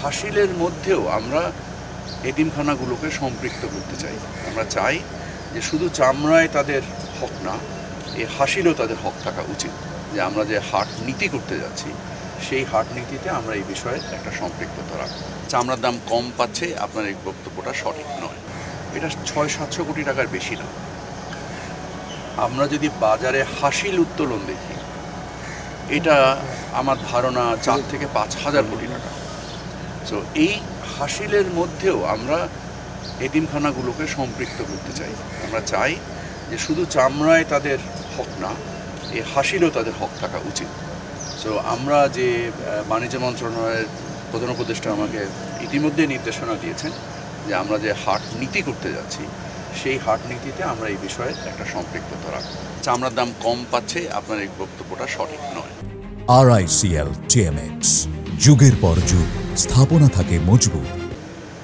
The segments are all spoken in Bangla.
হাসিলের মধ্যেও আমরা এতিমখানাগুলোকে সম্পৃক্ত করতে চাই। আমরা চাই যে শুধু চামড়ায় তাদের হক না, এই হাসিলেও তাদের হক থাকা উচিত। যে আমরা যে হাট নীতি করতে যাচ্ছি সেই হাট নীতিতে আমরা এই বিষয়ে একটা সম্পৃক্ততা রাখবো। চামড়ার দাম কম পাচ্ছে, আপনার এই বক্তব্যটা সঠিক নয়। এটা 600-700 কোটি টাকার বেশি না। আমরা যদি বাজারে হাসিল উত্তোলন দেখি, এটা আমার ধারণা 4 থেকে 5 হাজার কোটি টাকা। তো এই হাসিলের মধ্যেও আমরা এতিমখানাগুলোকে সম্পৃক্ত করতে চাই। আমরা চাই যে শুধু চামড়ায় তাদের হক না, এই হাসিলেও তাদের হক থাকা উচিত। সো আমরা যে বাণিজ্য মন্ত্রণালয়ের প্রধান উপদেষ্টা আমাকে ইতিমধ্যে নির্দেশনা দিয়েছেন যে আমরা যে হাট নীতি করতে যাচ্ছি সেই হাট নীতিতে আমরা এই বিষয়ে একটা সম্পৃক্ততা রাখবো। চামড়ার দাম কম পাচ্ছে, আপনার এই বক্তব্যটা সঠিক নয়। RICL TMX, যুগের পর যুগ স্থাপনা থাকে মজবুত।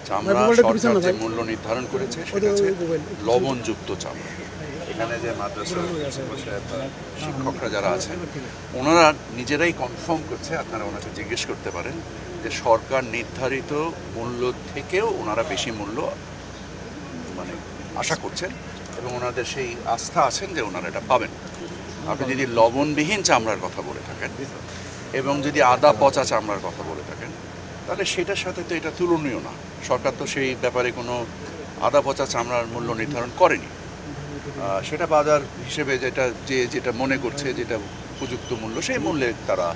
চামড়া সরকার যে মূল্য নির্ধারণ করেছে সেটা হচ্ছে লবণযুক্ত চামড়া। এখানে যে মাদ্রাসার শিক্ষকরা যারা আছেন ওনারা নিজেরাই কনফার্ম করছে, আপনারা ওনাকে জিজ্ঞেস করতে পারেন যে সরকার নির্ধারিত মূল্য থেকেও ওনারা বেশি মূল্য মানে আশা করছেন এবং ওনাদের সেই আস্থা আছেন যে ওনারা এটা পাবেন। আপনি যদি লবণবিহীন চামড়ার কথা বলে থাকেন এবং যদি আদা পচা চামড়ার কথা বলে থাকেন তাহলে সেটার সাথে তো এটা তুলনীয় না। সরকার তো সেই ব্যাপারে কোনো আদা পচা চামড়ার মূল্য নির্ধারণ করেনি। সেটা বাজার হিসেবে যেটা মনে করছে যেটা উপযুক্ত মূল্য সেই মূল্যে তারা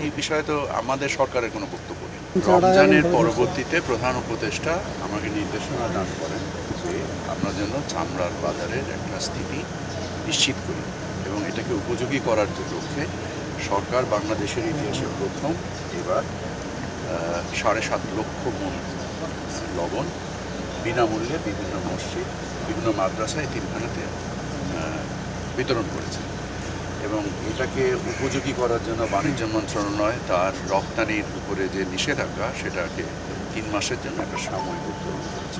এই বিষয়ে তো আমাদের সরকারের কোনো বক্তব্য নেই। রমজানের পরবর্তীতে প্রধান উপদেষ্টা আমাকে নির্দেশনা দান করেন যে আমরা যেন চামড়ার বাজারের একটা স্থিতি নিশ্চিত করি এবং এটাকে উপযোগী করার লক্ষ্যে সরকার বাংলাদেশের ইতিহাসে প্রথম এবার 7.5 লক্ষ মণ লবণ বিনামূল্যে বিভিন্ন মসজিদ, বিভিন্ন মাদ্রাসায়, এতিমখানাতে বিতরণ করেছে এবং এটাকে উপযোগী করার জন্য বাণিজ্য মন্ত্রণালয় তার রপ্তানির উপরে যে নিষেধাজ্ঞা সেটাকে 3 মাসের জন্য একটা সাময়িক উত্তোলন করেছে।